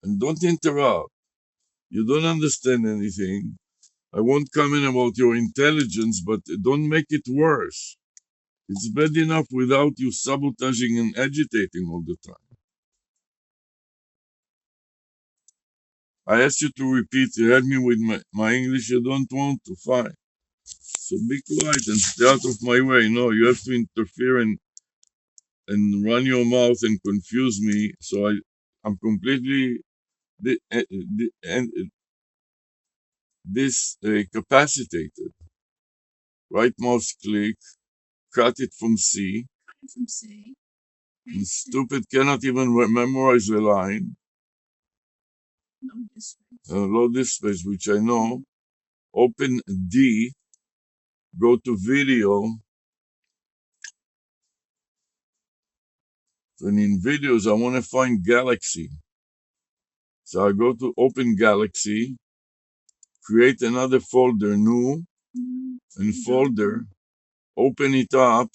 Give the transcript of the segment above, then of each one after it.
And don't interrupt. You don't understand anything. I won't comment about your intelligence, but don't make it worse. It's bad enough without you sabotaging and agitating all the time. I asked you to repeat, help me with my English, you don't want to, fine. So be quiet and stay out of my way. No, you have to interfere and run your mouth and confuse me. So I'm completely capacitated. Right mouse click, cut it from C. And stupid cannot even memorize the line. Load this space, which I know. Open D, go to video. And in videos, I want to find Galaxy. So I go to Open Galaxy, create another folder, new, and folder, open it up,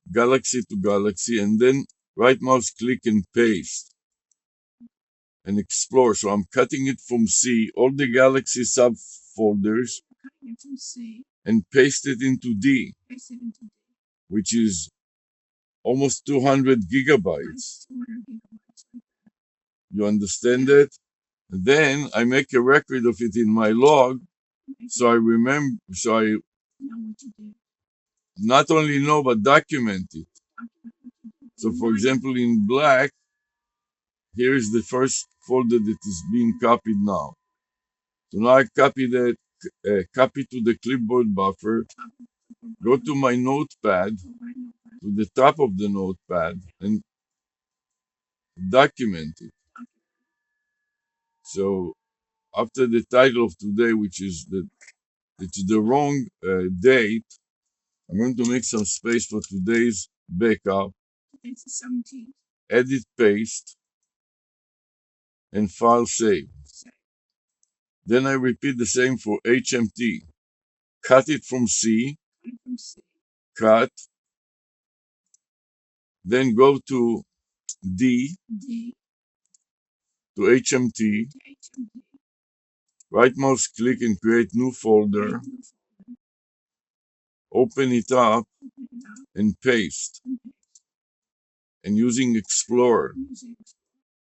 Galaxy to Galaxy, and then right mouse click and paste and explore. So I'm cutting it from C, all the Galaxy subfolders, and paste it into D, which is almost 200 gigabytes. You understand that? Then I make a record of it in my log, so I remember, so I not only know but document it. So for example, in black, here is the first folder that is being copied now. So now I copy that, copy to the clipboard buffer, go to my notepad, to the top of the notepad, and document it. So after the title of today, which is the wrong date, I'm going to make some space for today's backup, edit, paste, and file save. Then I repeat the same for HMT. Cut it from C, cut, then go to D, to HMT, right mouse click and create new folder, open it up and paste, and using Explorer.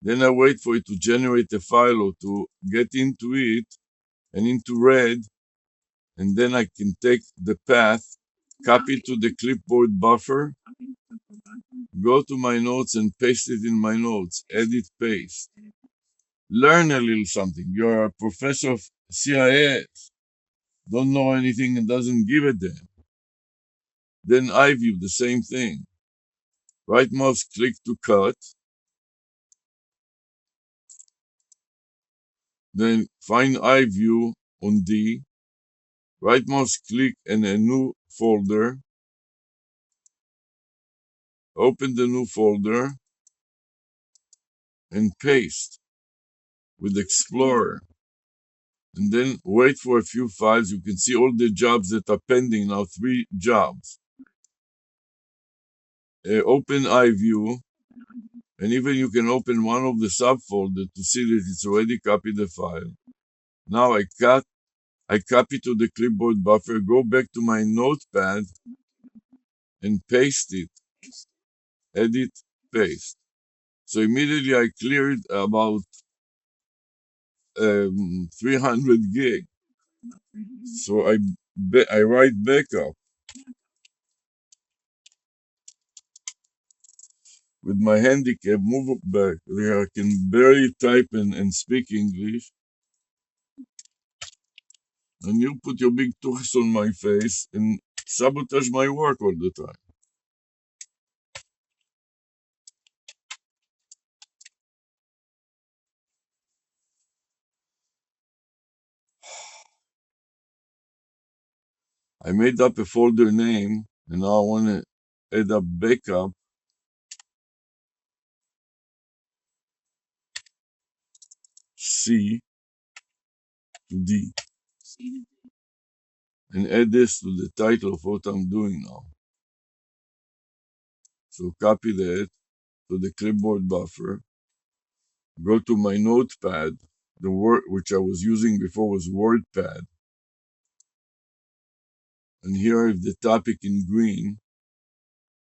Then I wait for it to generate a file or to get into it and into red, and then I can take the path, copy to the clipboard buffer, go to my notes and paste it in my notes, edit, paste. Learn a little something. You're a professor of CIS, don't know anything and doesn't give a damn. Then iView, the same thing. Right mouse click to cut, then find iView on D, right mouse click in a new folder, open the new folder, and paste with Explorer. And then wait for a few files. You can see all the jobs that are pending now, 3 jobs. Open iView, and even you can open one of the subfolders to see that it's already copied the file. Now I copy to the clipboard buffer, go back to my notepad, and paste it. Edit, paste. So immediately I cleared about 300 gig. So I write backup. With my handicap, move back. I can barely type and speak English. And you put your big tools on my face and sabotage my work all the time. I made up a folder name, and now I want to add up backup. C to D. And add this to the title of what I'm doing now. So copy that to the clipboard buffer, go to my notepad. The word which I was using before was WordPad. And here I have the topic in green.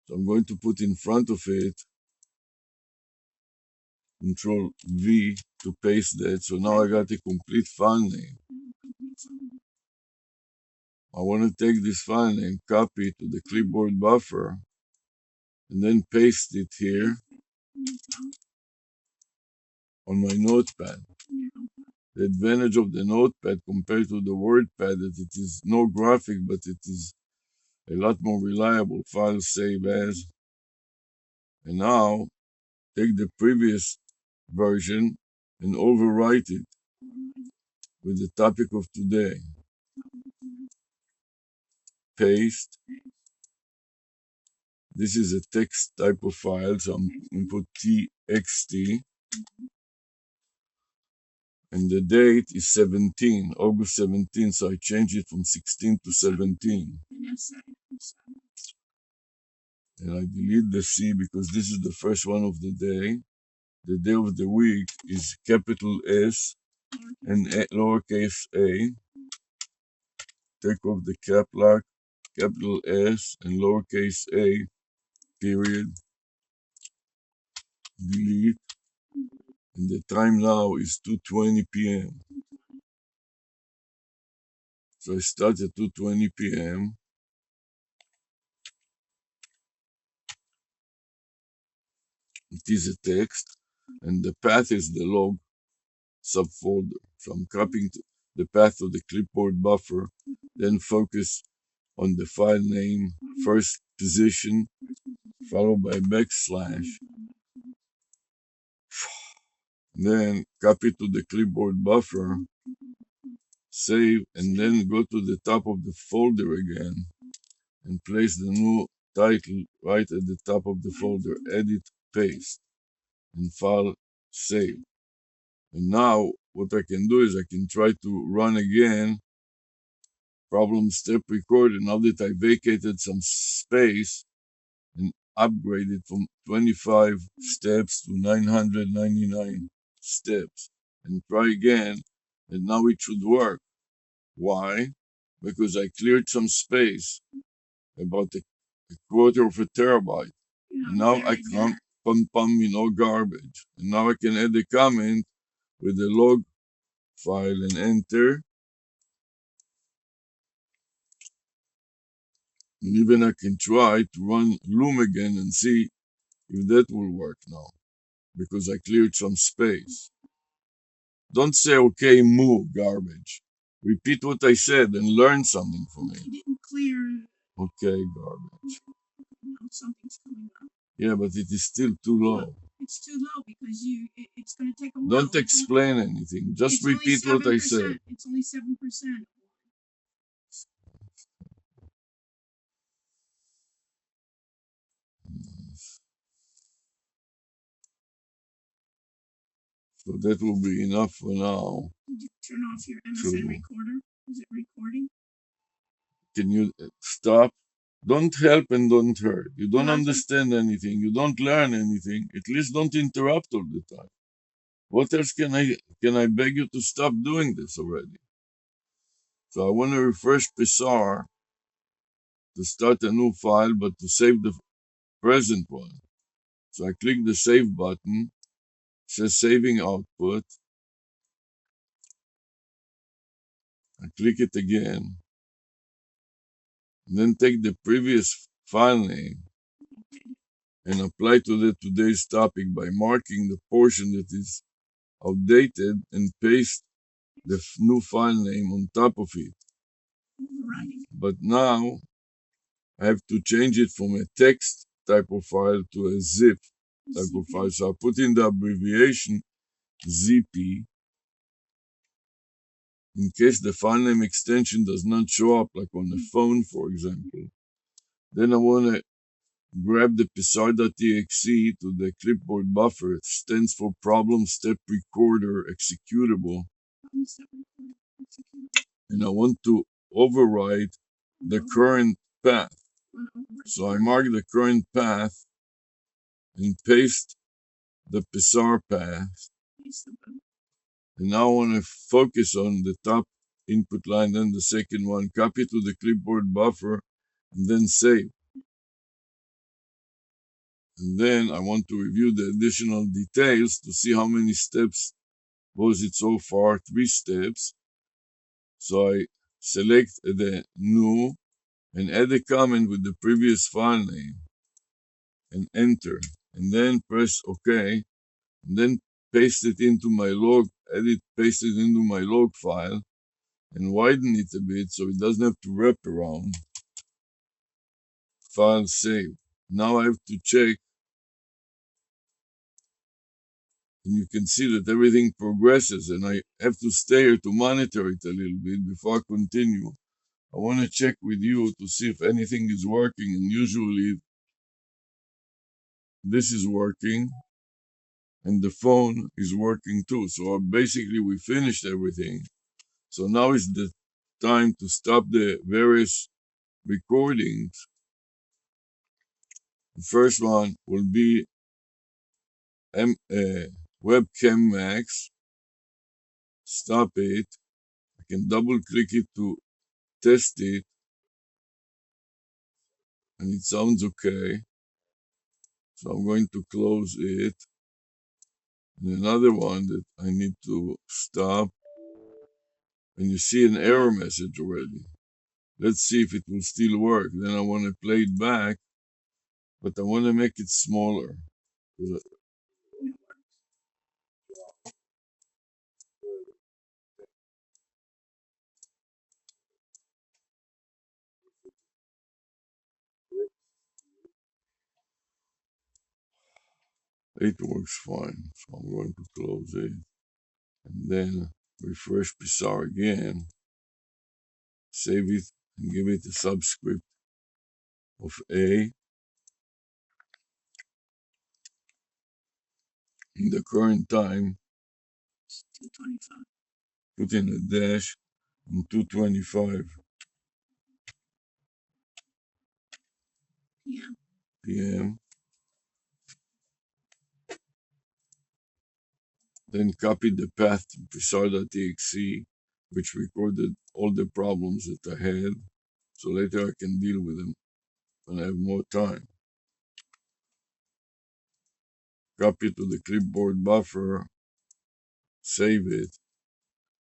So I'm going to put in front of it Control V to paste that. So now I got a complete file name. I want to take this file name, copy it to the clipboard buffer, and then paste it here on my notepad. The advantage of the notepad compared to the WordPad is it is no graphic, but it is a lot more reliable. File save as. And now take the previous version and overwrite it with the topic of today. Paste. This is a text type of file, so I'm going to put txt. And the date is 17, August 17, so I change it from 16 to 17. And I delete the C because this is the first one of the day. The day of the week is capital S and lowercase a. Take off the cap lock, capital S and lowercase a, period. Delete. And the time now is 2:20 p.m. So I start at 2:20 p.m. It is a text, and the path is the log subfolder. So I'm copying the path of the clipboard buffer, then focus on the file name, first position, followed by backslash. Then copy to the clipboard buffer, save, and then go to the top of the folder again and place the new title right at the top of the folder. Edit, paste, and file save. And now what I can do is I can try to run again, problem step record, and now that I vacated some space and upgraded from 25 steps to 999 steps, and try again, and now it should work. Why? Because I cleared some space, about a quarter of a terabyte. And now I can't garbage. And now I can add a comment with the log file and enter. And even I can try to run Loom again and see if that will work now, because I cleared some space. Don't say, okay, move, garbage. Repeat what I said and learn something from it. You didn't clear. Okay, garbage. Now something's coming up. Yeah, but it is still too low. It's too low because it's going to take a while. Don't explain anything. Just repeat what I said. It's only 7%. So that will be enough for now. Did you turn off your MSN recorder? Is it recording? Can you stop? Don't help and don't hurt. You don't understand anything. You don't learn anything. At least don't interrupt all the time. What else can I beg you to stop doing this already? So I want to refresh Psar to start a new file, but to save the present one. So I click the save button. It says saving output. I click it again. And then take the previous file name and apply to today's topic by marking the portion that is outdated and paste the new file name on top of it. But now I have to change it from a text type of file to a zip type of file. So I put in the abbreviation ZP in case the file name extension does not show up, like on the phone, for example. Then I want to grab the psar.exe to the clipboard buffer. It stands for Problem Step Recorder Executable. And I want to override the current path. So I mark the current path and paste the Psar path And now I want to focus on the top input line, then the second one, copy to the clipboard buffer, and then save. And then I want to review the additional details to see how many steps was it so far, 3 steps. So I select the new and add a comment with the previous file name and enter. And then press OK. And then paste it into my log, paste it into my log file and widen it a bit so it doesn't have to wrap around. File save. Now I have to check, and you can see that everything progresses, and I have to stay here to monitor it a little bit before I continue. I want to check with you to see if anything is working, and usually this is working and the phone is working too. So basically we finished everything. So now is the time to stop the various recordings. The first one will be webcam max. Stop it. I can double click it to test it, and it sounds okay. So I'm going to close it. And another one that I need to stop, and you see an error message already. Let's see if it will still work. Then I want to play it back, but I want to make it smaller. It works fine. So I'm going to close it and then refresh Pixar again, save it, and give it a subscript of A. In the current time, 2:25. Put in a dash and 2:25 p.m. Then copy the path to pixar.exe, which recorded all the problems that I had, so later I can deal with them when I have more time. Copy to the clipboard buffer, save it,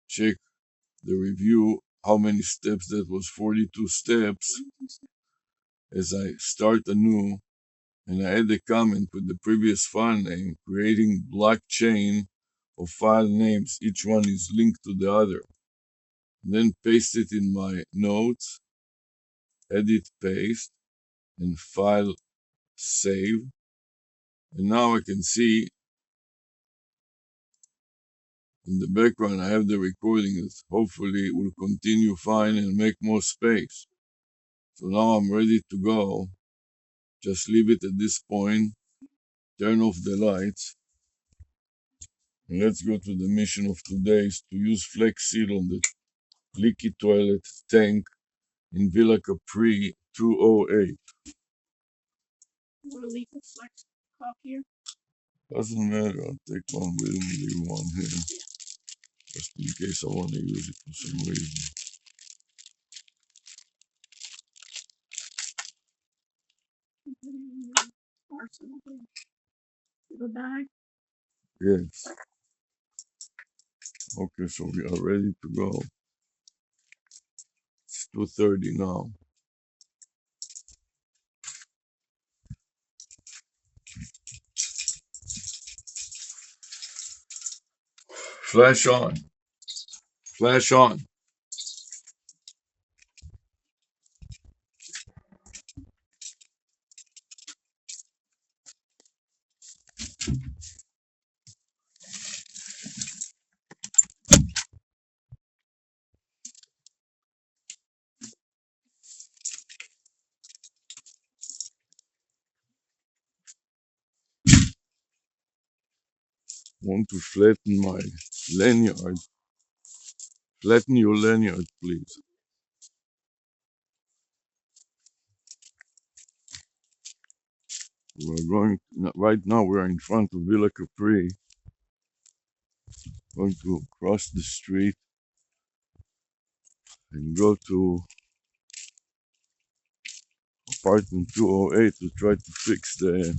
check the review, how many steps that was, 42 steps. As I start anew, and I add a comment with the previous file name, creating blockchain of file names. Each one is linked to the other. Then paste it in my notes, edit, paste, and file save. And now I can see in the background I have the recording that hopefully will continue fine and make more space. So now I'm ready to go. Just leave it at this point, turn off the lights, and let's go to the mission of today is to use Flex Seal on the leaky toilet tank in Villa Capri 208. Want to leave the flex cup here? Doesn't matter, I'll take one with me, leave one here, just in case I want to use it for some reason. Arsenal. The bag. Yes. Okay, so we are ready to go. It's 2:30 now. Flash on. Flash on. Want to flatten my lanyard. Flatten your lanyard, please. We're going, right now we're in front of Villa Capri. Going to cross the street and go to apartment 208 to try to fix the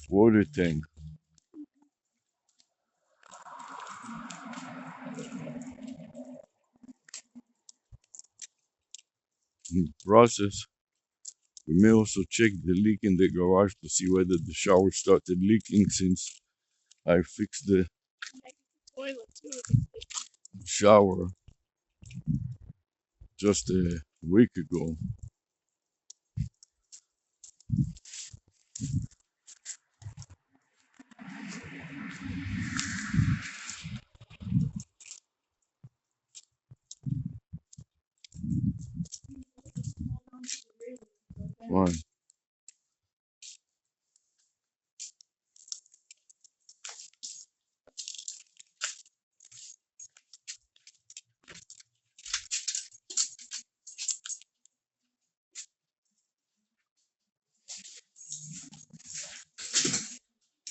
water tank. In the process, we may also check the leak in the garage to see whether the shower started leaking since I fixed the Toilet too. shower just a week ago. Fine.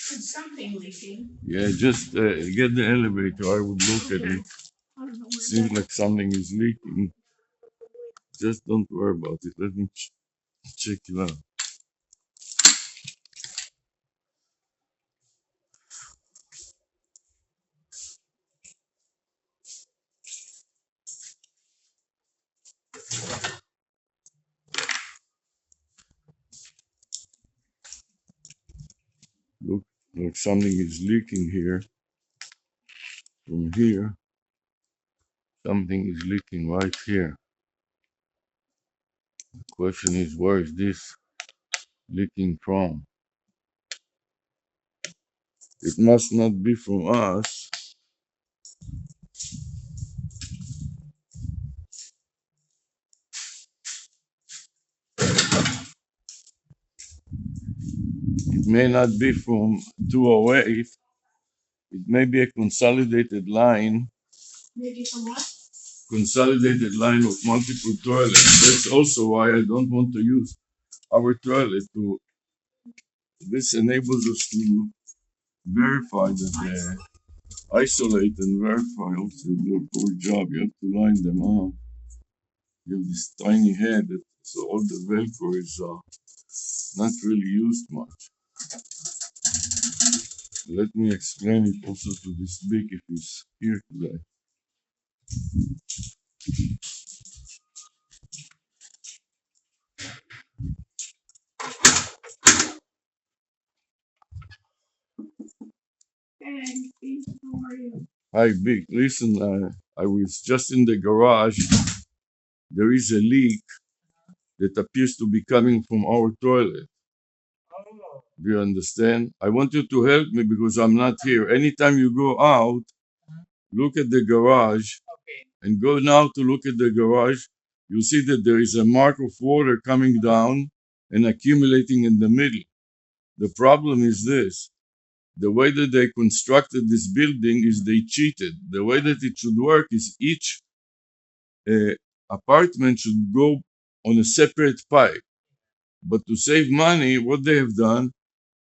There's something leaking. Yeah, just get the elevator. I would look at Okay. it. I don't know where Seems that like something is leaking. Just don't worry about it. Let me check it out. Look like something is leaking here. From here, something is leaking right here. Question is, where is this leaking from? It must not be from us. It may not be from 208. It may be a consolidated line. maybe from what? Consolidated line of multiple toilets. That's also why I don't want to use our toilet. This enables us to verify that they isolate and verify. Also, do a poor job. You have to line them up. You have this tiny head, so all the Velcro is not really used much. Let me explain it also to this big if he's here today. Hey, Steve, how are you? Hi, Big. Listen, I was just in the garage. There is a leak that appears to be coming from our toilet. Do you understand? I want you to help me because I'm not here. Anytime you go out, look at the garage and go now to look at the garage. You'll see that there is a mark of water coming down and accumulating in the middle. The problem is this. The way that they constructed this building is they cheated. The way that it should work is each uh, apartment should go on a separate pipe. But to save money, what they have done,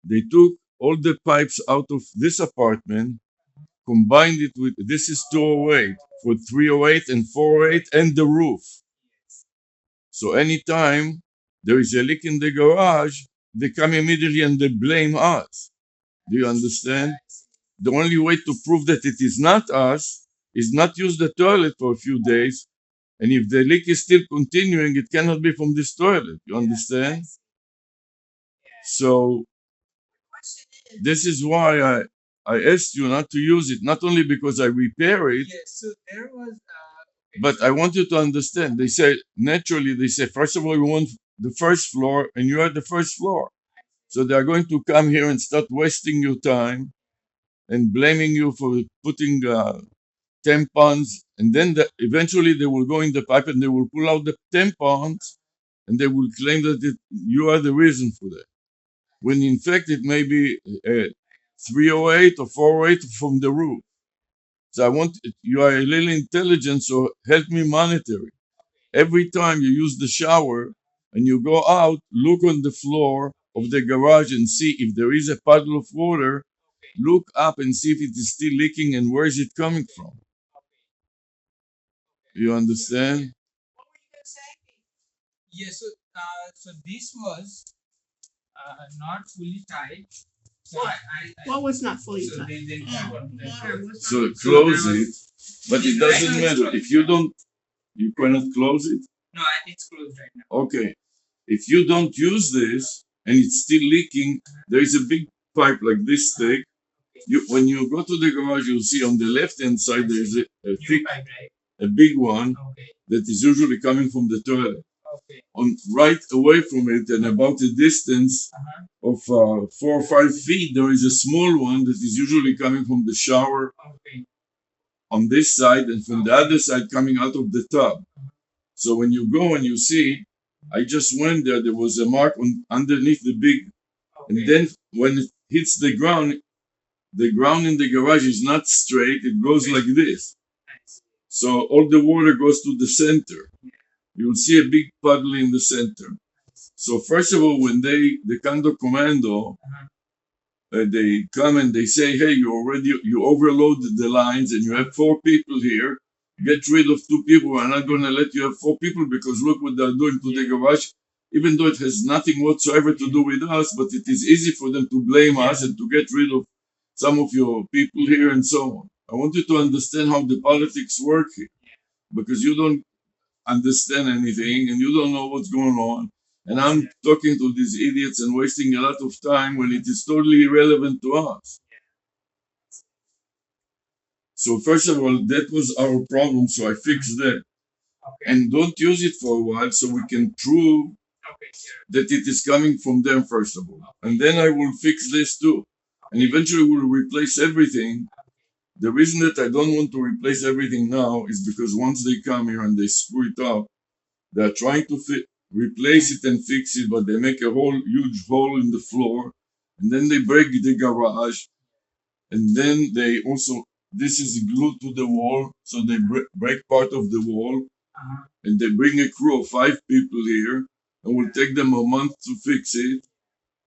they took all the pipes out of this apartment, combined it with this is 208 for 308 and 408 and the roof. So anytime there is a leak in the garage, they come immediately and they blame us. Do you understand? The only way to prove that it is not us is not use the toilet for a few days. And if the leak is still continuing, it cannot be from this toilet. You understand? So this is why I asked you not to use it, not only because I repair it, but I want you to understand. They say, naturally, they say, first of all, we want the first floor, and you are the first floor. So they are going to come here and start wasting your time and blaming you for putting tampons. And then eventually they will go in the pipe and they will pull out the tampons and they will claim that you are the reason for that. When in fact it may be 308 or 408 from the roof. So I want you are a little intelligent, so help me monitor it. Every time you use the shower and you go out, look on the floor of the garage and see if there is a puddle of water look up and see if it is still leaking and where is it coming from. You understand? Yes, so this was not fully tied. So what was not fully tied? So close it, but it doesn't matter. If you don't, you cannot close it. No, it's closed right now. Okay. If you don't use this and it's still leaking, there is a big pipe like this thick. When you go to the garage, you'll see on the left hand side there is a thick, Pipe, right? a big one Okay. that is usually coming from the toilet. Okay. On right away from it and about a distance of 4 or 5 feet, there is a small one that is usually coming from the shower Okay. on this side and from the other side coming out of the tub. So when you go and you see, I just went there, there was a mark underneath the big, and then when it hits the ground in the garage is not straight, it goes like this. So all the water goes to the center. You'll see a big puddle in the center. So first of all, when the condo commando, they come and they say, hey, you overloaded the lines and you have 4 people here. Get rid of 2 people. We're not going to let you have 4 people because look what they're doing to the garage. Even though it has nothing whatsoever to do with us, but it is easy for them to blame us and to get rid of some of your people here and so on. I want you to understand how the politics work here because you don't understand anything and you don't know what's going on. And I'm talking to these idiots and wasting a lot of time when it is totally irrelevant to us. So first of all, that was our problem, so I fixed that. And don't use it for a while so we can prove that it is coming from them first of all. And then I will fix this too. And eventually we'll replace everything. The reason that I don't want to replace everything now is because once they come here and they screw it up, they're trying to replace it and fix it, but they make a whole huge hole in the floor, and then they break the garage, and then they also this is glued to the wall, so they break part of the wall, and they bring a crew of 5 people here, and will take them a month to fix it,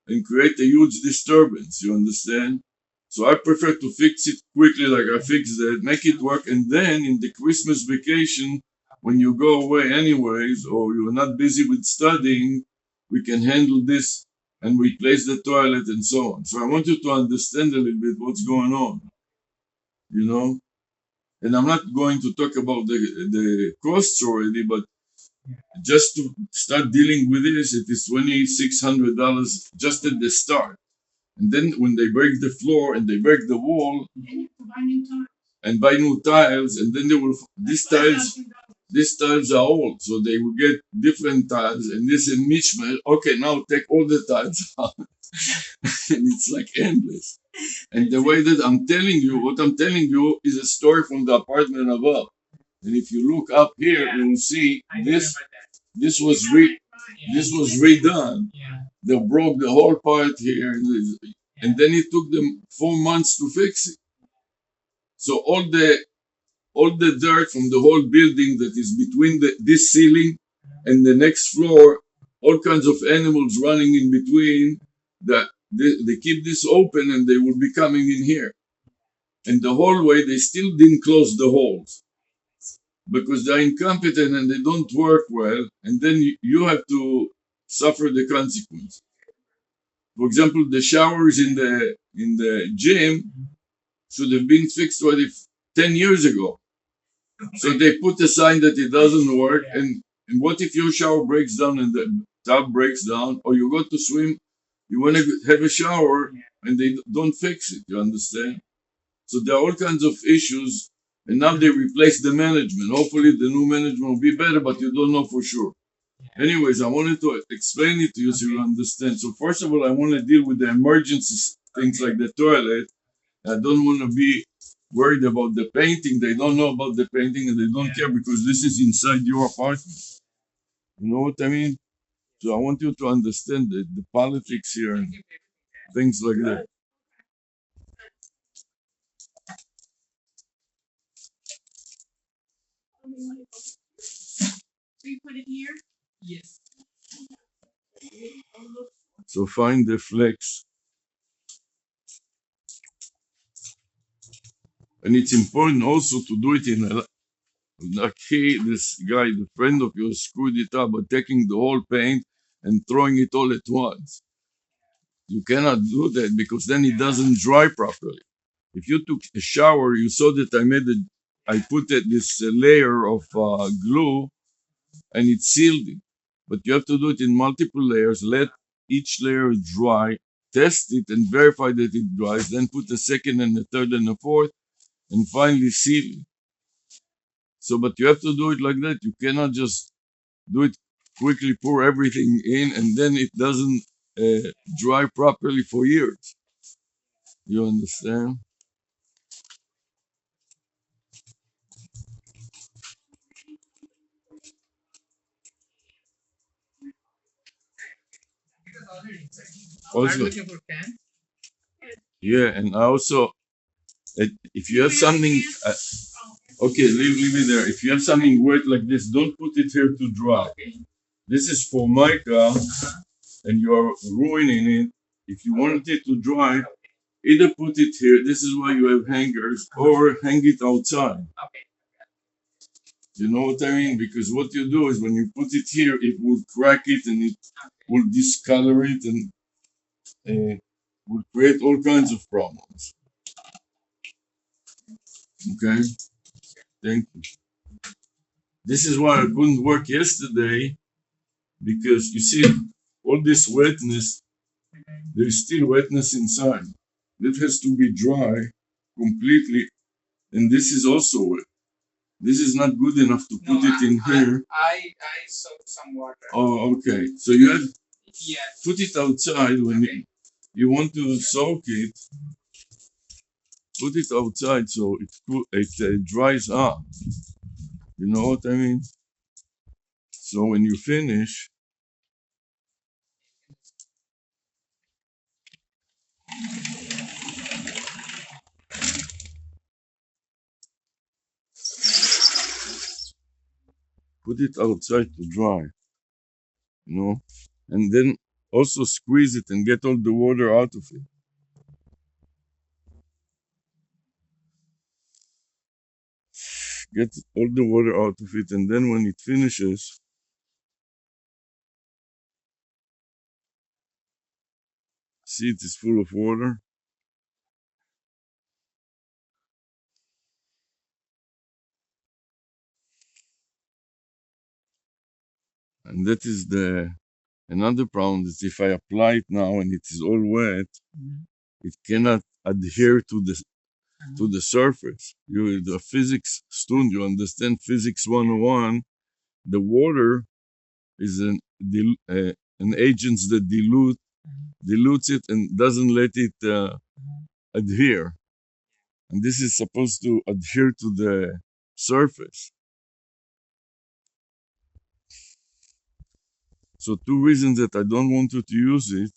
and create a huge disturbance. You understand? So I prefer to fix it quickly, like I fixed it, make it work, and then in the Christmas vacation, when you go away anyways, or you're not busy with studying, we can handle this and replace the toilet and so on. So I want you to understand a little bit what's going on, you know? And I'm not going to talk about the costs already, but just to start dealing with this, it is $2,600 just at the start. And then when they break the floor and they break the wall and buy new tiles, and then they will these tiles are old, so they will get different tiles, and this is mishmash. Okay, now take all the tiles out, and it's like endless. And the way that what I'm telling you is a story from the apartment above. And if you look up here, you will see this was redone. They broke the whole part here, and then it took them 4 months to fix it. So all the dirt from the whole building that is between this ceiling and the next floor, all kinds of animals running in between, that they keep this open and they will be coming in here. And the whole way they still didn't close the holes because they're incompetent and they don't work well, and then you have to suffer the consequence. For example, the showers in the gym should have been fixed already 10 years ago. So they put a sign that it doesn't work. And what if your shower breaks down and the tub breaks down, or you go to swim, you want to have a shower and they don't fix it? You understand? So there are all kinds of issues. And now they replace the management. Hopefully the new management will be better, but you don't know for sure. Anyways, I wanted to explain it to you so you understand. So first of all, I want to deal with the emergency things like the toilet. I don't want to be worried about the painting. They don't know about the painting and they don't care because this is inside your apartment. You know what I mean? So I want you to understand the politics here and things like that. We put it here? Yes. So find the flex. And it's important also to do it in a, like this guy, the friend of yours, screwed it up by taking the whole paint and throwing it all at once. You cannot do that because then it doesn't dry properly. If you took a shower, you saw that I put this layer of glue and it sealed it. But you have to do it in multiple layers. Let each layer dry, test it, and verify that it dries. Then put the second and the third and the fourth, and finally seal it. So, but you have to do it like that. You cannot just do it quickly, pour everything in, and then it doesn't dry properly for years. You understand? Also, looking for can? Yeah, and I also, if you have something, okay, leave it there. If you have something wet like this, don't put it here to dry. Okay. This is for mica, and you are ruining it. If you want it to dry, either put it here. This is why you have hangers, or hang it outside. Okay. You know what I mean? Because what you do is when you put it here, it will crack it and it will discolor it and will create all kinds of problems. Okay? Thank you. This is why I couldn't work yesterday because you see, all this wetness, there is still wetness inside. That has to be dry completely, and this is also wet. This is not good enough to put it in here. I soaked some water. Oh, okay. So you have put it outside when you want to soak it. Put it outside so it dries up. You know what I mean? So when you finish, put it outside to dry. You know, and then also squeeze it and get all the water out of it. Get all the water out of it, and then when it finishes, see it is full of water. And that is the another problem is if I apply it now and it is all wet, it cannot adhere to the surface. You the physics student, you understand physics 101. The water is an agent that dilutes it and doesn't let it adhere. And this is supposed to adhere to the surface. So two reasons that I don't want you to use it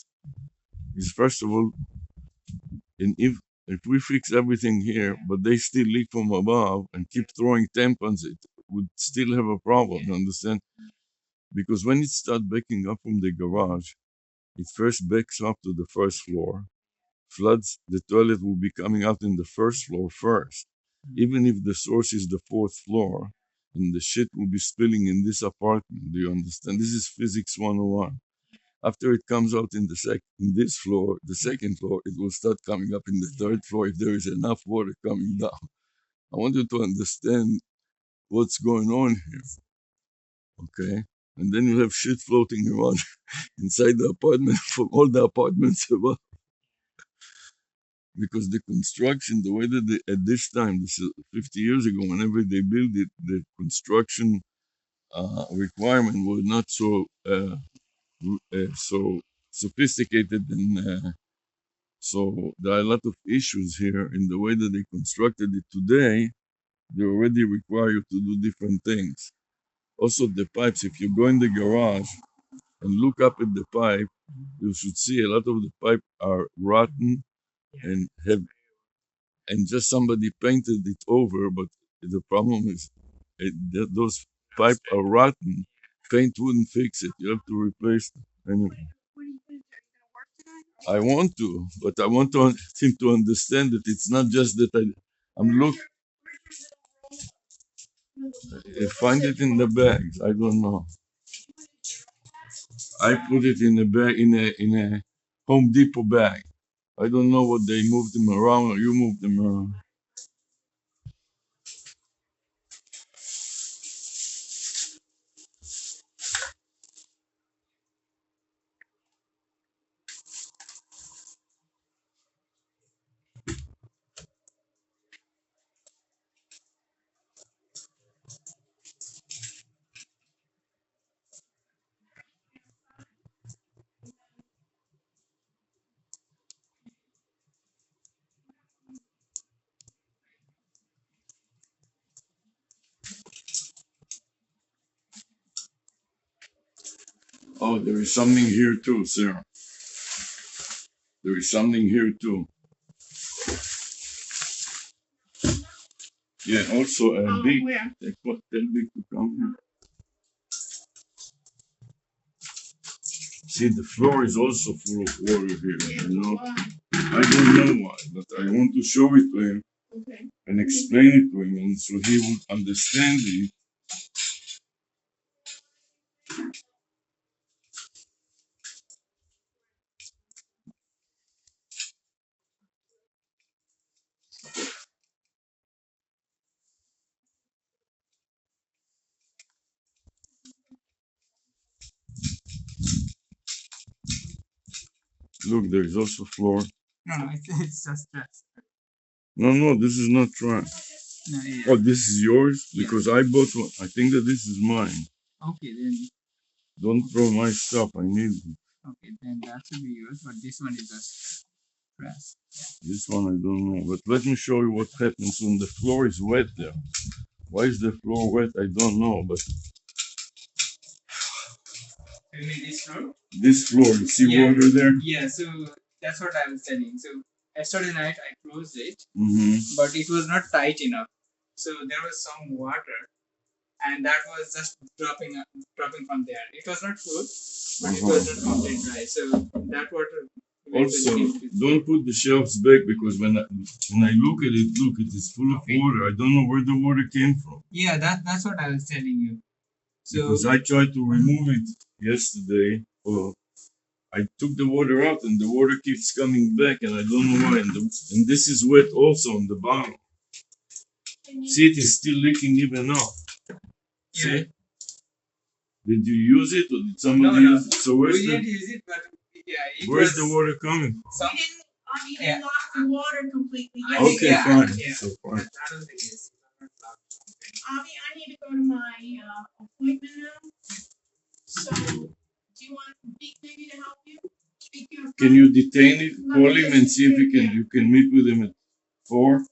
is first of all, and if we fix everything here, but they still leak from above and keep throwing tampons, it would still have a problem. You understand? Because when it starts backing up from the garage, it first backs up to the first floor, floods the toilet will be coming out in the first floor first, even if the source is the fourth floor, and the shit will be spilling in this apartment. Do you understand? This is physics 101. After it comes out in this floor, the second floor, it will start coming up in the third floor if there is enough water coming down. I want you to understand what's going on here, okay? And then you have shit floating around inside the apartment from all the apartments above. Because the construction, the way that at this time, this is 50 years ago, whenever they built it, the construction requirement was not so sophisticated, and so there are a lot of issues here in the way that they constructed it today. They already require you to do different things. Also, the pipes. If you go in the garage and look up at the pipe, you should see a lot of the pipe are rotten and have and just somebody painted it over, but the problem is that those pipes are rotten. Paint wouldn't fix it. You have to replace them. Anyway, I want to, but I want him to understand that it's not just that I'm look. Find it in the bags. I don't know. I put it in a bag in a Home Depot bag. I don't know what they moved them around or you moved them around. Oh, there is something here too, sir. There is something here too. Yeah, also a big. Where? Tell big to come here. See, the floor is also full of water here. You know, I don't know why, but I want to show it to him and explain it to him, and so he would understand it. Look, there is also floor. No, it's just trash. No, this is not trash. No, yeah. Oh, this is yours? Yeah. Because I bought one. I think that this is mine. Okay, then. Don't throw my stuff. I need it. Okay, then that should be yours, but this one is just trash. This one I don't know. But let me show you what happens when the floor is wet there. Why is the floor wet? I don't know. But You mean this floor? this floor, you see Yeah. water there? Yeah, so that's what I was telling. So yesterday night I closed it, Mm-hmm. but it was not tight enough. So there was some water, and that was just dropping from there. It was not full, but it was not completely dry. So that water. Also, don't put the shelves back because when I look at it, look, it is full of water. I don't know where the water came from. Yeah, that's what I was telling you. So Because I tried to remove it yesterday. Well, I took the water out and the water keeps coming back and I don't know why. And this is wet also on the bottom. See, it is still leaking even now. See? yeah. Did you use it or did somebody No. use it? So We didn't use it, but yeah, where's was the water coming from? some. We didn't lock the water completely. I think, Okay, yeah, fine. yeah. So fine. That was the case. Avi, I need to go to my appointment now. So, do you want Pete maybe to help you? Speak to your Can friend? you detain it? Call him and see if you can meet with him at 4.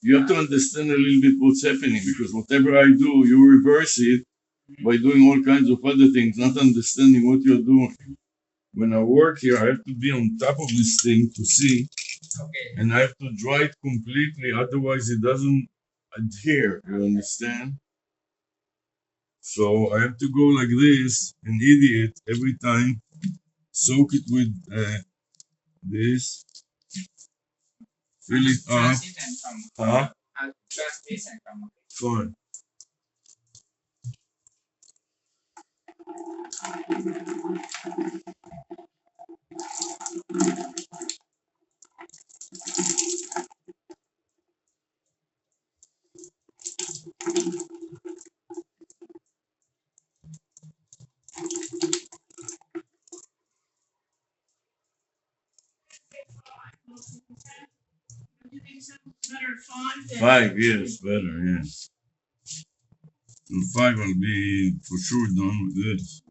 You have to understand a little bit what's happening because whatever I do, you reverse it by doing all kinds of other things, not understanding what you're doing. When I work here, I have to be on top of this thing to see, Okay. and I have to dry it completely, otherwise it doesn't adhere. You understand? So I have to go like this, an idiot, every time, soak it with this, fill it up. Trust it and come. Huh? I'll trust this and come. Fine. Do you think something's better font than? 5 years better, yes. In 5 I'll be for sure done with this.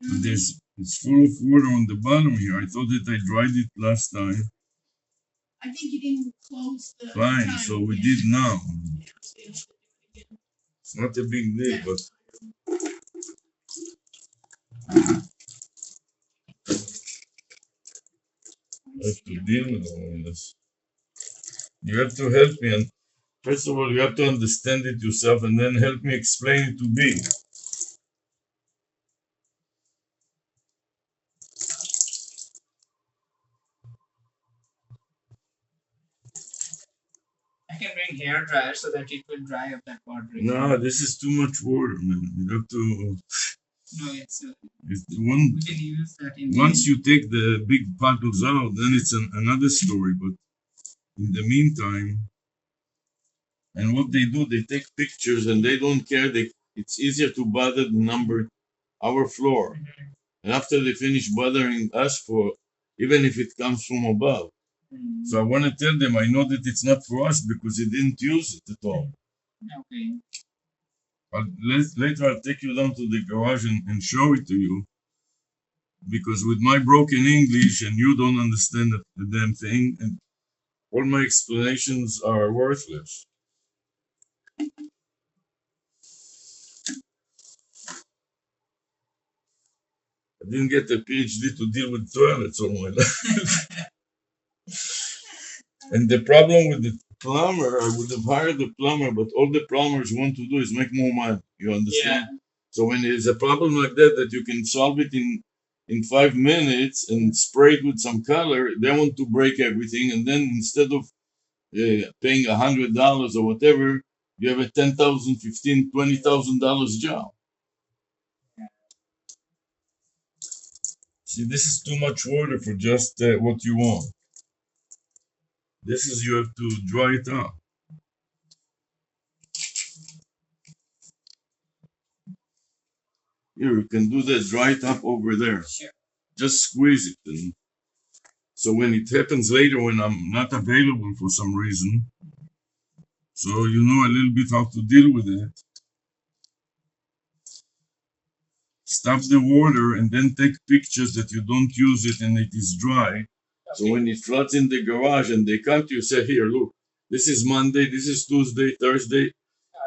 But it's full of water on the bottom here. I thought that I dried it last time. I think you didn't close the. Fine, time so we yet. did now. Yeah, so you have to do it again. It's not a big deal, but I have to deal with all this. You have to help me, and first of all, you have to understand it yourself, and then help me explain it to B. I can bring hair dryer so that it will dry up that water. No, this is too much water, man. You have to. No, it's One. we can use that in. Once you take the big bottles out, then it's another story. But in the meantime, and what they do, they take pictures and they don't care. It's easier to bother the number our floor. Mhm. And after they finish bothering us for, even if it comes from above. Mhm. So I want to tell them I know that it's not for us because they didn't use it at all. Okay. But later I'll take you down to the garage and show it to you. Because with my broken English and you don't understand the damn thing, and all my explanations are worthless. I didn't get a PhD to deal with toilets all my life. And the problem with the plumber, I would have hired the plumber, but all the plumbers want to do is make more money. You understand? Yeah. So when there's a problem like that you can solve it in 5 minutes and spray it with some color, they want to break everything, and then instead of paying $100 or whatever, you have a $10,000, $15,000, $20,000 job. See, this is too much water for just what you want. This is you have to dry it out. Here, you can do that. Dry it up over there. Sure. Just squeeze it. And so when it happens later, when I'm not available for some reason, so you know a little bit how to deal with it. Stop the water and then take pictures that you don't use it and it is dry. So when it floods in the garage and they come to you, say, here, look, this is Monday, this is Tuesday, Thursday.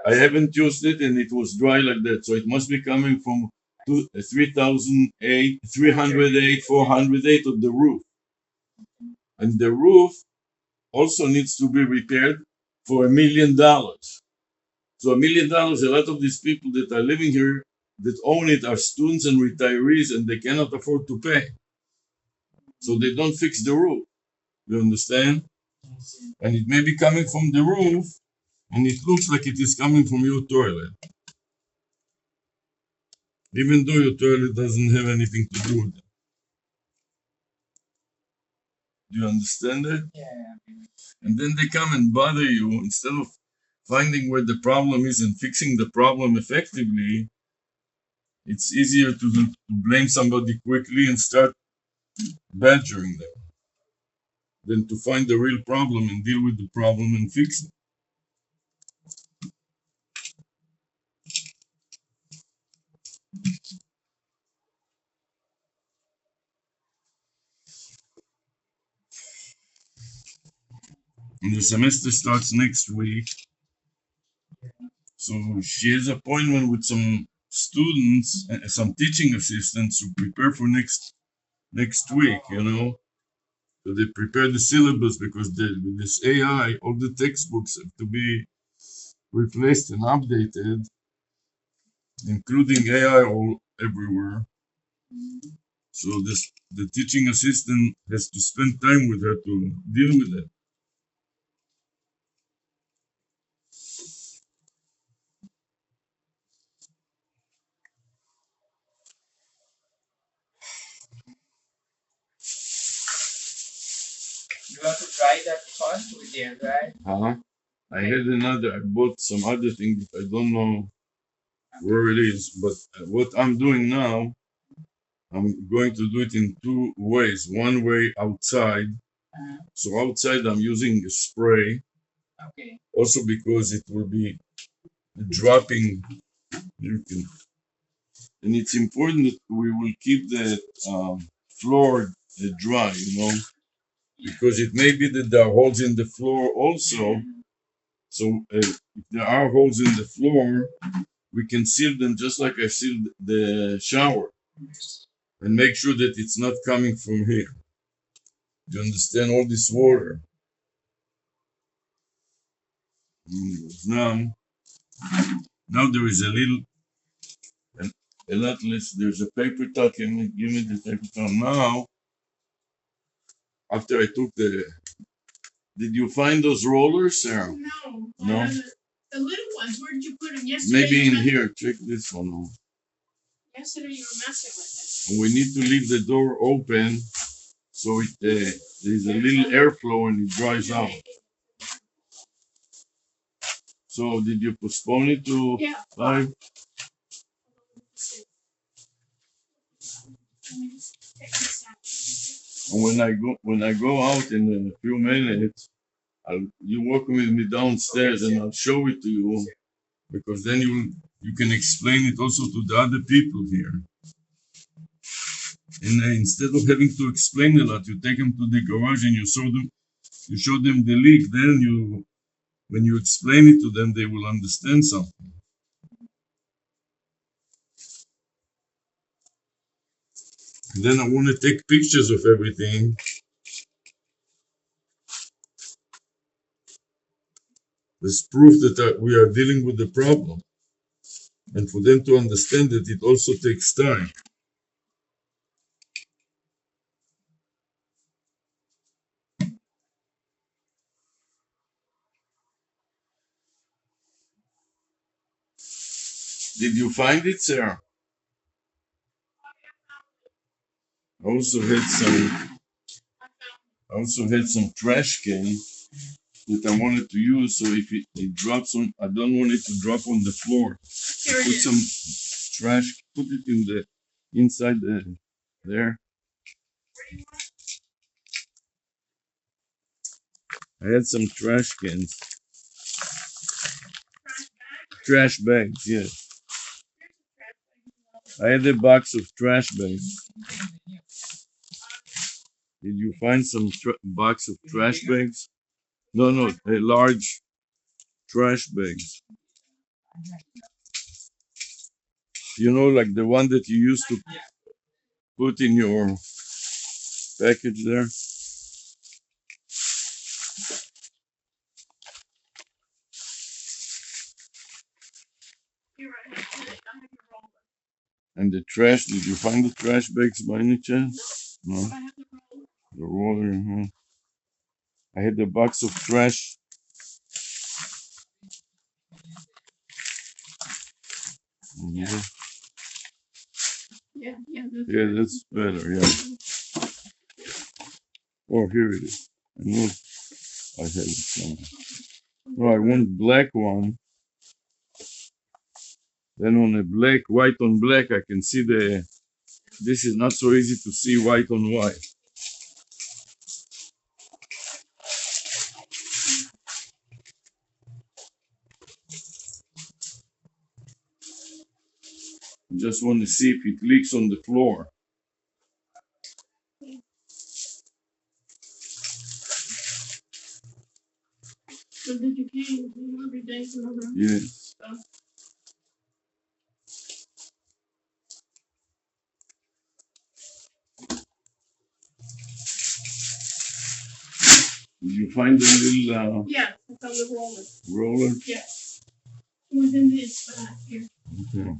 I haven't used it and it was dry like that. So it must be coming from 3008, 308, 408 of the roof. And the roof also needs to be repaired for $1 million. So $1 million, a lot of these people that are living here that own it are students and retirees and they cannot afford to pay. So they don't fix the roof. You understand? And it may be coming from the roof and it looks like it is coming from your toilet. Even though your toilet doesn't have anything to do with it. Do you understand it? Yeah. And then they come and bother you instead of finding where the problem is and fixing the problem effectively. It's easier to blame somebody quickly and start badgering them than to find the real problem and deal with the problem and fix it. And the semester starts next week. So she has an appointment with some students, some teaching assistants to prepare for next week, you know. So they prepare the syllabus because with this AI, all the textbooks have to be replaced and updated, including AI all everywhere. So the teaching assistant has to spend time with her to deal with it. You have to dry that first with air dry. Uh-huh. I bought some other thing that I don't know where it is, but what I'm doing now, I'm going to do it in two ways. One way outside. So outside I'm using a spray. Okay. Also because it will be dropping. You can, and it's important that we will keep the floor dry, you know, because it may be that there are holes in the floor also. So if there are holes in the floor, we can seal them just like I sealed the shower and make sure that it's not coming from here. You understand all this water? Now, now there is a lot less. There's a paper towel. Give me the paper towel now. After I took Did you find those rollers, Sarah? No. No? The little ones, where did you put them yesterday? Maybe in here. Check this one out. Yesterday you were messing with it. We need to leave the door open so it there's a little airflow and it dries out. So did you postpone it to Yeah. 5? And when I go out in a few minutes, you walk with me downstairs and I'll show it to you, because then you can explain it also to the other people here. And instead of having to explain a lot, you take them to the garage and you show them the leak. Then when you explain it to them, they will understand something. And then I want to take pictures of everything. As proof that we are dealing with the problem. And for them to understand that it also takes time. Did you find it, Sarah? I also had some trash can that I wanted to use, so if it drops on, I don't want it to drop on the floor. Here it Put is. some trash, put it in the inside there. Where do you want it? I had some trash cans, Trash bag? trash bags. Yeah, Here's a trash bag. I had a box of trash bags. Did you find some box of trash bags? No, a large trash bags. You know, like the one that you used to put in your package there. Here, I have your roller. And the trash, did you find the trash bags by any chance? No. I have the roller. The roller, I had a box of trash. Yeah, Yeah, that's better, yeah. Oh, here it is. I know I had it somewhere. No, I want black one. Then on a black, white on black, I can see this is not so easy to see white on white. Just want to see if it leaks on the floor. So did you came every day for another Yes. stuff? Did you find the little Yeah, it's on the roller. roller? Yeah. It was in this bag here. Okay.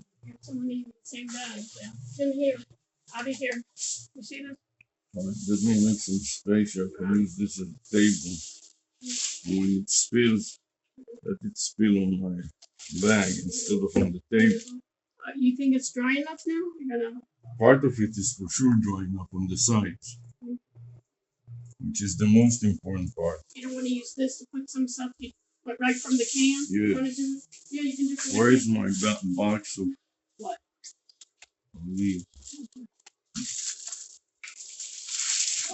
Someone needed the same bag. Yeah. It's in here. Out of here. You see this? Let me make some space. I can use this as a table. And when it spills, let it spill on my bag instead of on the table. You think it's dry enough now? You're gonna... Part of it is for sure drying up on the sides, which is the most important part. You don't want to use this to put some stuff right from the can? Yeah. You want to do it? Yeah, you can do it. Where is my box of what? leaves?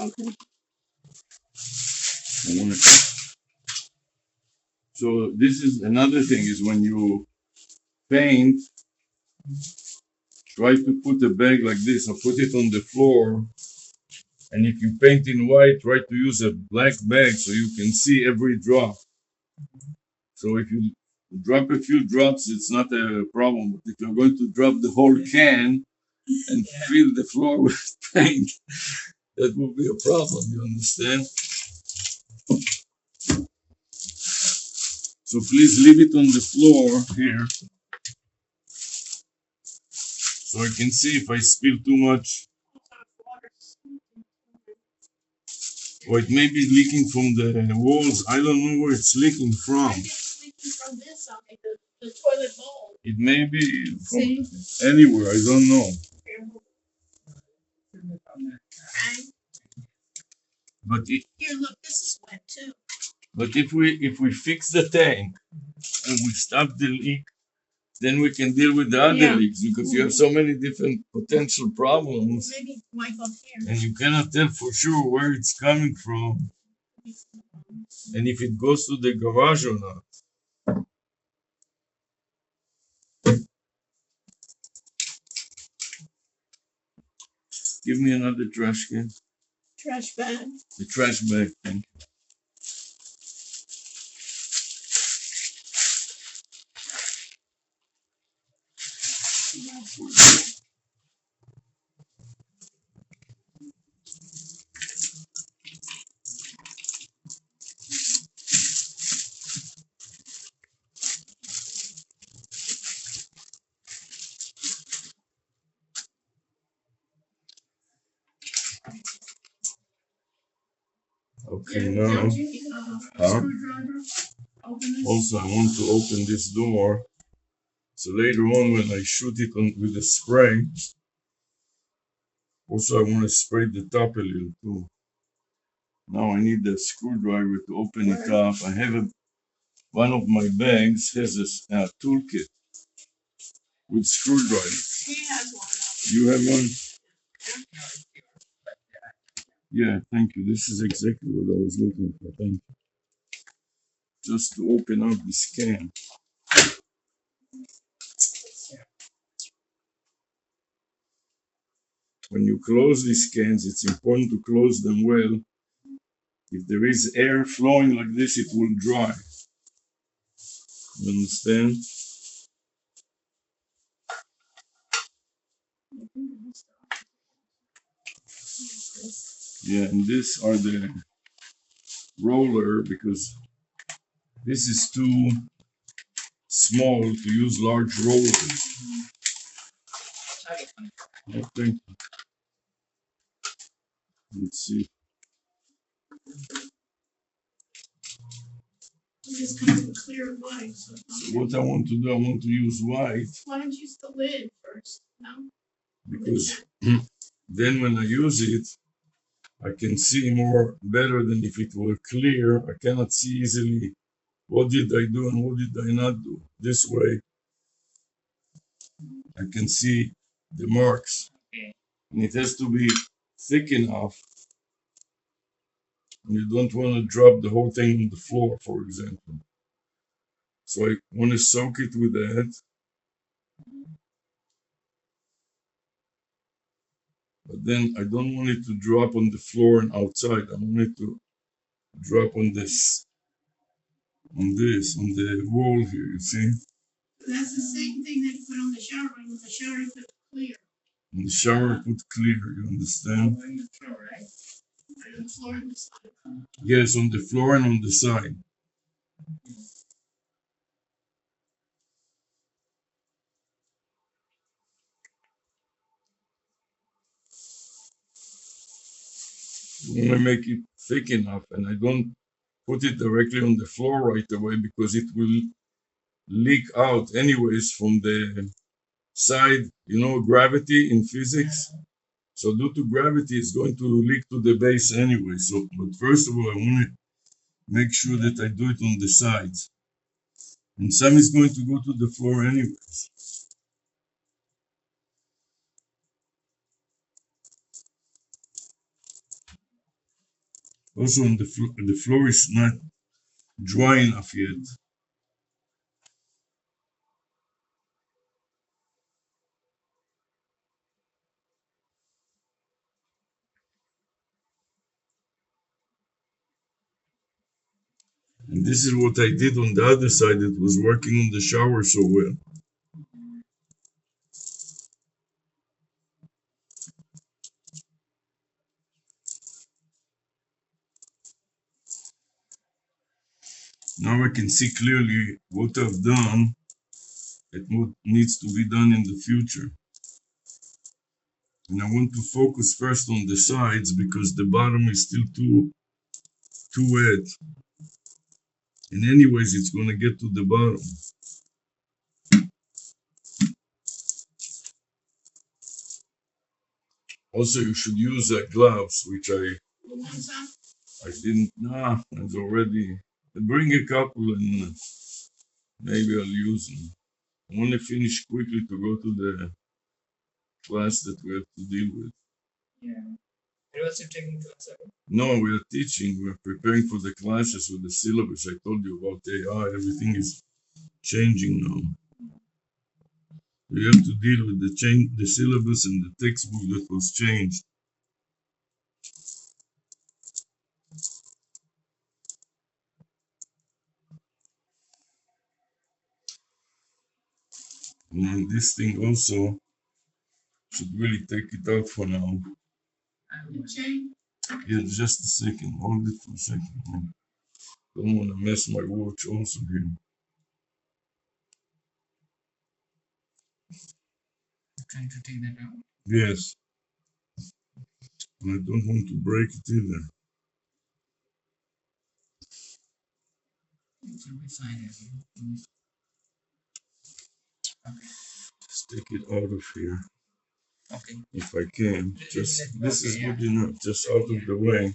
Okay. So this is another thing, is when you paint, try to put a bag like this or put it on the floor. And if you paint in white, try to use a black bag so you can see every drop. So if you drop a few drops, it's not a problem. But if you're going to drop the whole can and fill the floor with paint, that will be a problem, you understand? So please leave it on the floor here, so I can see if I spill too much. Or it may be leaking from the walls. I don't know where it's leaking from. Maybe it's leaking from this side, the toilet bowl. It may be from See? anywhere. I don't know. Okay. But Here, look, this is wet too. if we fix the tank and we stop the leak, then we can deal with the other leaks because you have so many different potential problems. Maybe wipe up here. And you cannot tell for sure where it's coming from and if it goes to the garage or not. Give me another trash can. Trash bag. The trash bag thing. Okay, now, also I want to open this door. So later on when I shoot it with the spray, also I want to spray the top a little too. Now I need a screwdriver to open it up. I have one of my bags has a toolkit with screwdrivers. He has one. You have one? Yeah, thank you. This is exactly what I was looking for. Thank you. Just to open up this can. When you close these cans, it's important to close them well. If there is air flowing like this, it will dry. You understand? Yeah, and these are the roller because this is too small to use large rollers. Oh, thank you. Let's see. Just kind of clear white. So what I want to do, I want to use white. Why don't you use the lid first? No? Because then when I use it, I can see more better than if it were clear. I cannot see easily what did I do and what did I not do. This way, I can see the marks. And it has to be thick enough. And you don't want to drop the whole thing on the floor, for example. So I want to soak it with that. But then I don't want it to drop on the floor and outside. I want it to drop on this, on the wall here, you see? That's the same thing that you put on the shower when the shower you put clear. In the shower, put clear, you understand? On the floor, right? On the floor and the side. Yes, on the floor and on the side. You want to make it thick enough, and I don't put it directly on the floor right away because it will leak out anyways from the side, you know, gravity in physics. So due to gravity, it's going to leak to the base anyway. So, but first of all, I want to make sure that I do it on the sides. And some is going to go to the floor anyways. Also, on the floor is not dry enough yet. And this is what I did on the other side. It was working on the shower so well. Now I can see clearly what I've done and what needs to be done in the future. And I want to focus first on the sides because the bottom is still too too wet. And anyways, it's gonna get to the bottom. Also, you should use gloves, which I didn't. Nah, it's already. Bring a couple and maybe I'll use them. I want to finish quickly to go to the class that we have to deal with. Yeah. You're also taking class. No, we are teaching. We're preparing for the classes with the syllabus. I told you about AI. Everything is changing now. We have to deal with the syllabus and the textbook that was changed. And this thing also should really take it out for now. Yeah, just a second. Hold it for a second. Don't want to mess my watch also here. Trying to take that out. Yes. And I don't want to break it either. It will be fine. Okay. Just take it out of here. Okay. If I can. Just this is good enough. Just out of the way.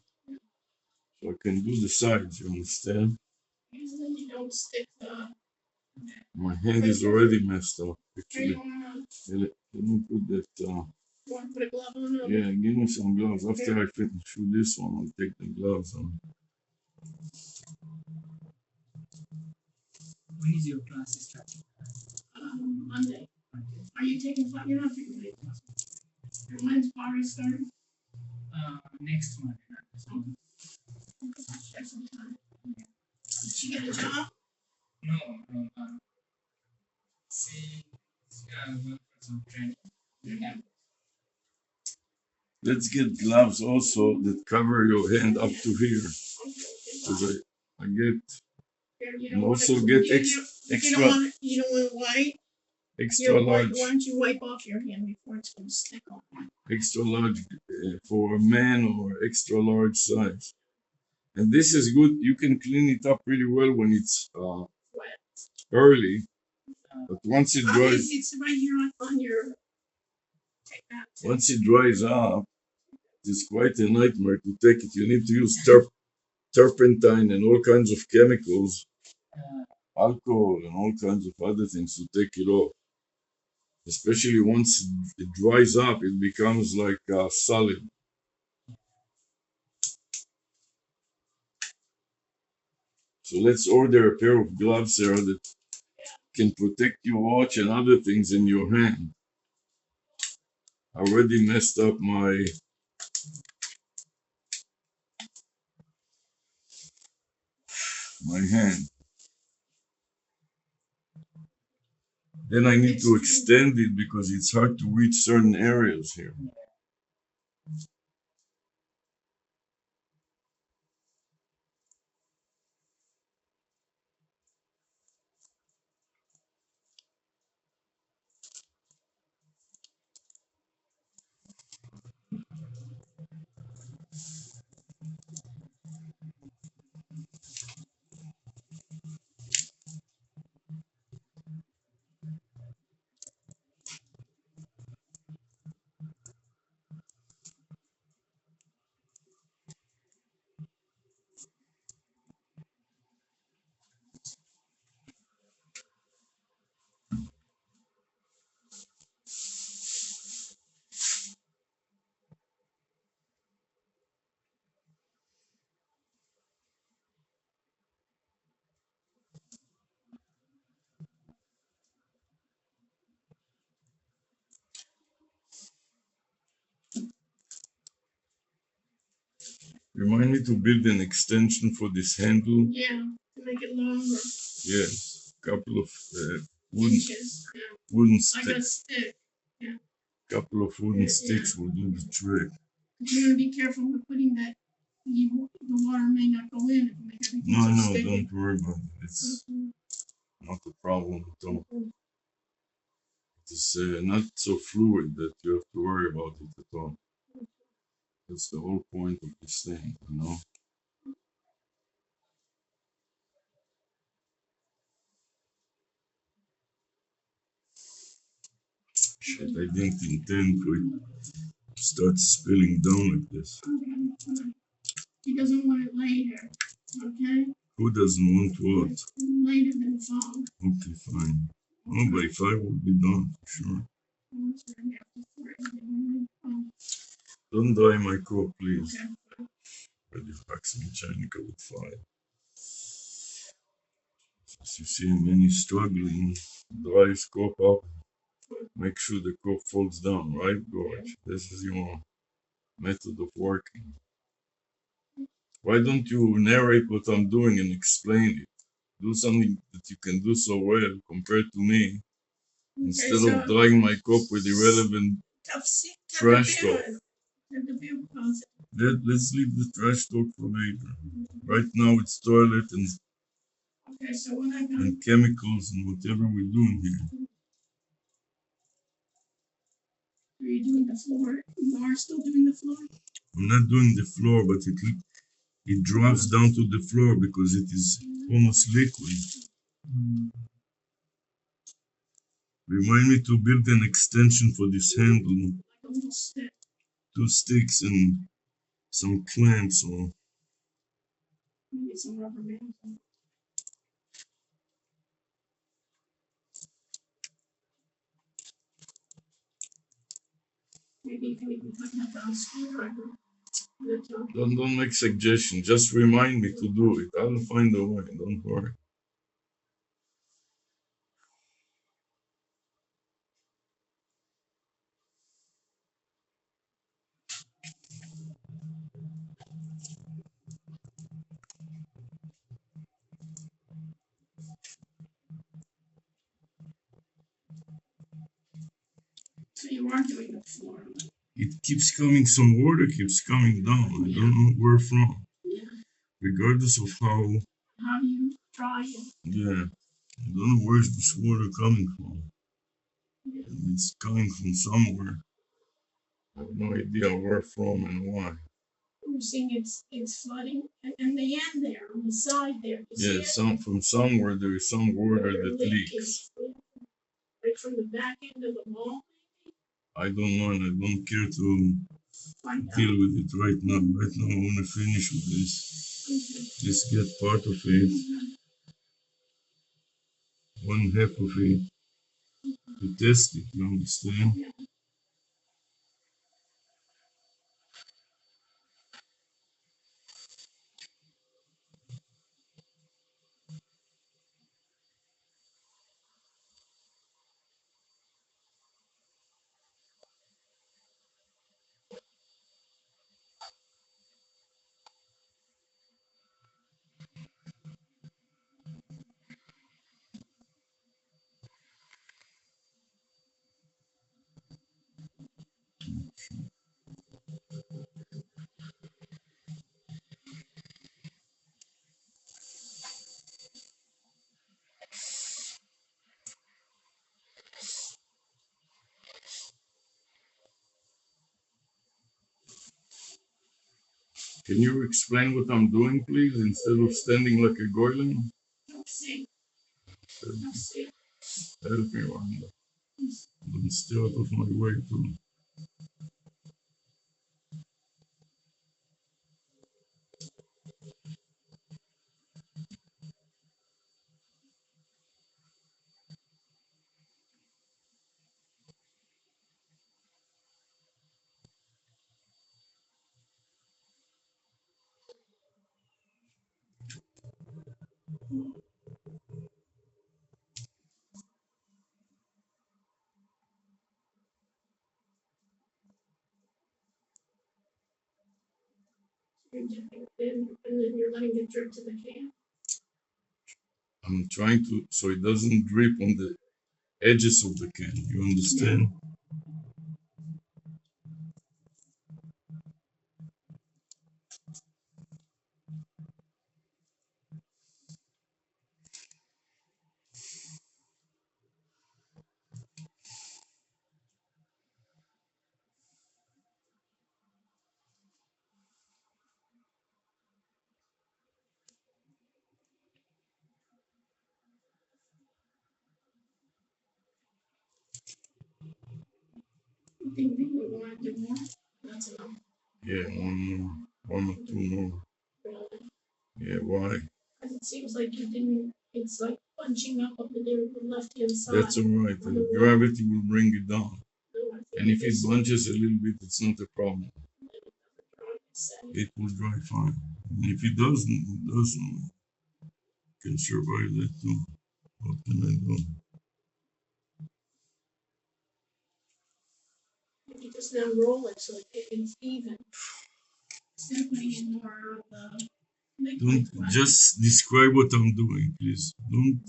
So I can do the sides, you understand? You don't stick the. My hand is already messed up, actually. Let me put that. You want to put a glove on it? Yeah, give me some gloves. After I finish with this one, I'll take the gloves on. When is your class starting? Monday. Are you taking class? You're not taking class. When's Barry starting? Next month. That's some time. Did she get a job? No, no. See, work for some training. Yeah. Let's get gloves also that cover your hand up to here. Because I get, and also get extra. You don't want white. Extra large. Why don't you wipe off your hand before it's going to stick on? Extra large for a man or extra large size. And this is good. You can clean it up pretty well when it's early. But once it dries, it's right here on your. once it dries up, it's quite a nightmare to take it. You need to use turpentine and all kinds of chemicals, alcohol and all kinds of other things to take it off. Especially once it dries up, it becomes like solid. So let's order a pair of gloves, Sarah, that can protect your watch and other things in your hand. I already messed up my hand. Then I need to extend it because it's hard to reach certain areas here. Remind me to build an extension for this handle. Yeah, to make it longer. Yes, a couple of Inches. Yeah. wooden Like a sticks. stick. Yeah. Couple of wooden sticks will do the trick. You want to be careful with putting that. The water may not go in and make everything No, so no, sticky. don't worry about it. It's not a problem at all. It's not so fluid that you have to worry about it at all. That's the whole point of this thing, you know. Shit, I didn't intend for it to start spilling down like this. He doesn't want it later, okay? Who doesn't want what? Later than fall. Okay, fine. Oh, by 5 will be done, for sure. Don't dry my coat, please. Okay. Ready fax me Chanica with 5. As you see many struggling, dry scope up. Make sure the cup falls down, right, George? This is your method of working. Why don't you narrate what I'm doing and explain it? Do something that you can do so well compared to me, instead of drying my cup with irrelevant trash talk. Let's leave the trash talk for later. Right now it's toilet and chemicals and whatever we're doing here. Are you doing the floor? You are still doing the floor? I'm not doing the floor, but it drops down to the floor because it is almost liquid. Remind me to build an extension for this handle. Like a little stick. 2 sticks and some clamps or Maybe some rubber bands. Maybe you can even put that on screwdriver. don't make suggestions. Just remind me to do it. I'll find a way. Don't worry. So you are doing the floor. It keeps coming. Some water keeps coming down. I don't know where from. Yeah. Regardless of how You dry it. Yeah. I don't know where's this water coming from. Yeah. It's coming from somewhere. I have no idea where from and why. You're seeing it's flooding, and the end there on the side there. Yeah, from somewhere there is some water that leaks. Like from the back end of the wall. I don't know, and I don't care to deal with it right now. Right now, I want to finish with this. Just get part of it, one half of it, to test it. You understand? Can you explain what I'm doing, please, instead of standing like a goyim? Help me, Wanda. Don't stay out of my way, too. And then you're letting it drip to the can. I'm trying to, so it doesn't drip on the edges of the can. You understand? think we would want to do more. That's enough. Yeah, one or two more. Really. Yeah, why? Because it seems like you didn't. It's like bunching up the left hand side. That's alright. Gravity will bring it down. And if it bunches a little bit, it's not a problem. It will dry fine. And if it doesn't, can survive that too. What can I do? You just now roll it so it's even. Instead of putting in more of the liquid. Don't just describe what I'm doing, please. Don't.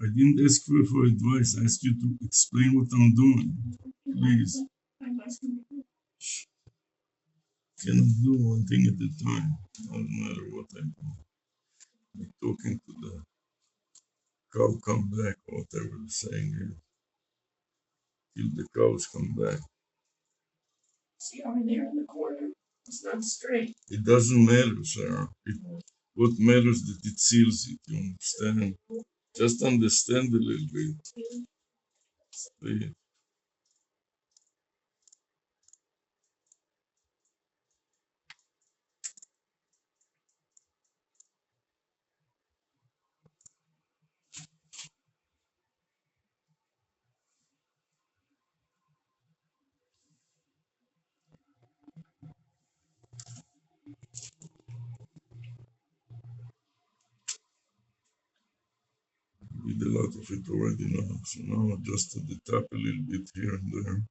I didn't ask you for advice. I asked you to explain what I'm doing. Please. Cannot do one thing at a time. Doesn't matter what I do. Like talking to the cow come back, or whatever the saying is. Till the cows come back. See over there in the corner? It's not straight. It doesn't matter, Sarah. What matters that it seals it, you understand? Just understand a little bit. Please. Did a lot of it already now. So now adjust at the top a little bit here and there.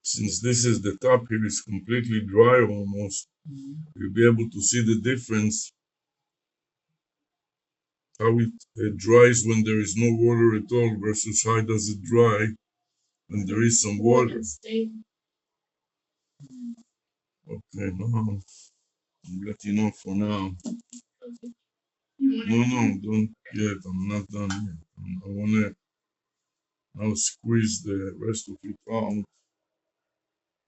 Since this is the top here is completely dry almost, you'll be able to see the difference how it dries when there is no water at all versus how does it dry when there is some water. Okay, no, I'll let you know for now. No, don't yet. I'm not done yet. I want to now squeeze the rest of it out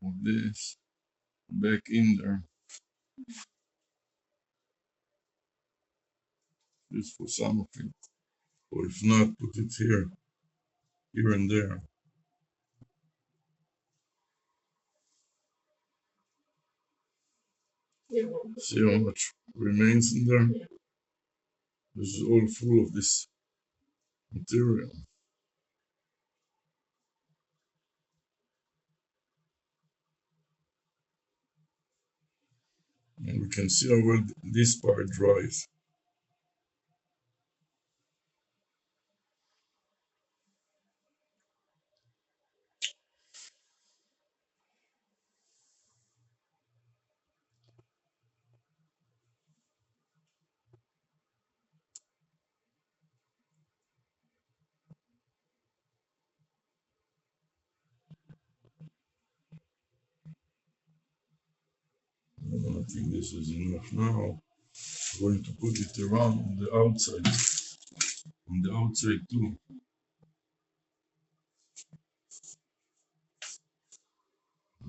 of this back in there. Just for some of it. Or if not, put it here and there. See how much remains in there? This is all full of this material. And we can see how well this part dries. I think this is enough now. I'm going to put it around on the outside too.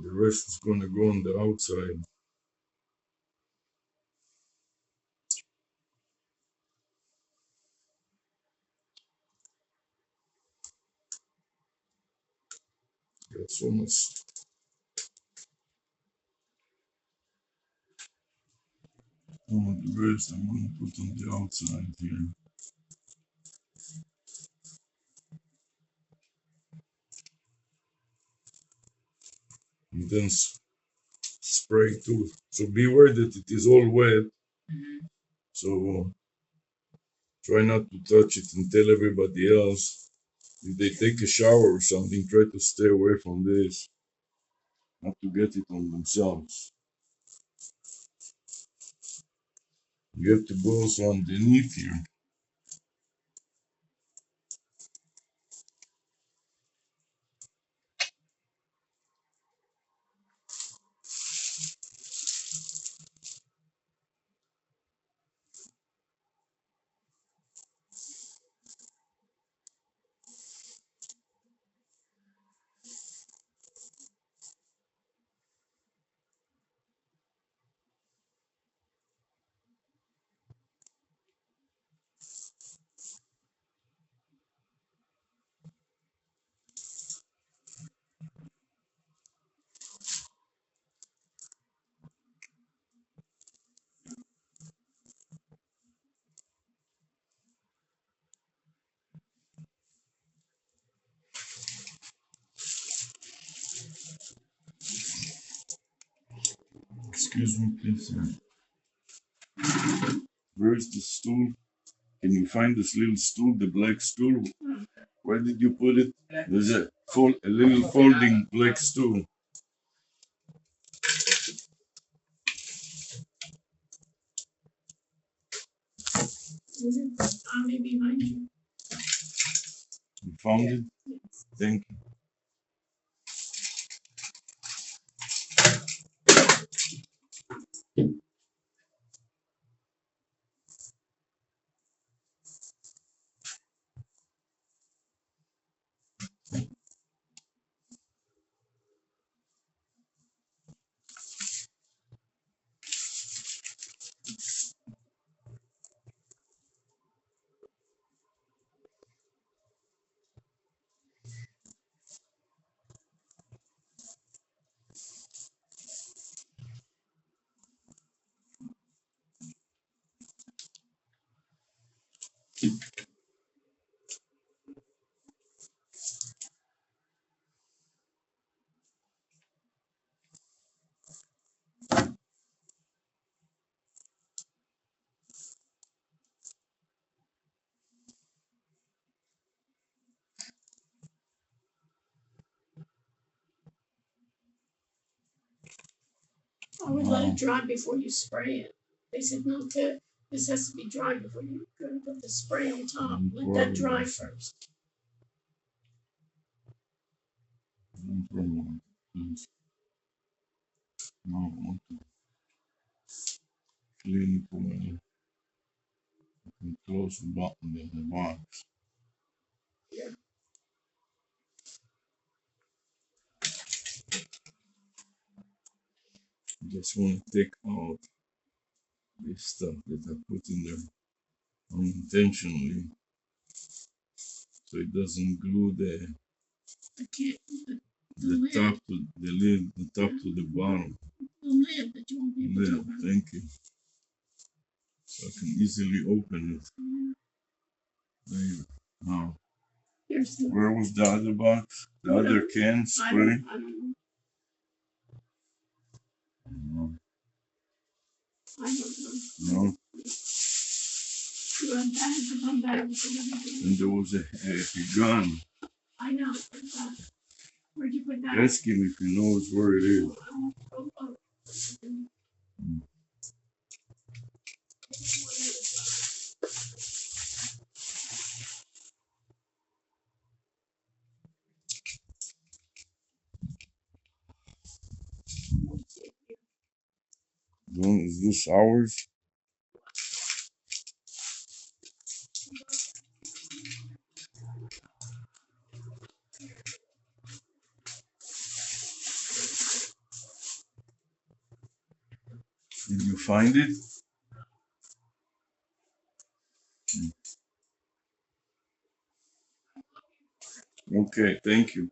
The rest is going to go on the outside. Got so much. The rest I'm going to put on the outside here. And then spray too. So beware that it is all wet. So try not to touch it and tell everybody else. If they take a shower or something, try to stay away from this. Not to get it on themselves. You have to go also underneath here. Excuse me, please. Where's the stool? Can you find this little stool, the black stool? Where did you put it? There's a little folding black stool. Army behind you. You found it? Thank you. I would let it dry before you spray it. They said, no, this has to be dry before you go to put the spray on top. Let that dry first. No, I want to clean it for me. You can close the button in the box. Yeah. Just want to take out this stuff that I put in there unintentionally, so it doesn't glue I can't. the top to the lid, the top to the bottom. The lid, but you won't be able to Lid, open it. thank you. So I can easily open it. There. Now, Here's the. where was the other box? The other can spray? I don't know. No. I don't know. No. You have bags upon bags and everything. And there was a gun. I know. Where'd you put that? Ask him if he knows where it is. Oh. Is this ours? Did you find it? Okay, thank you.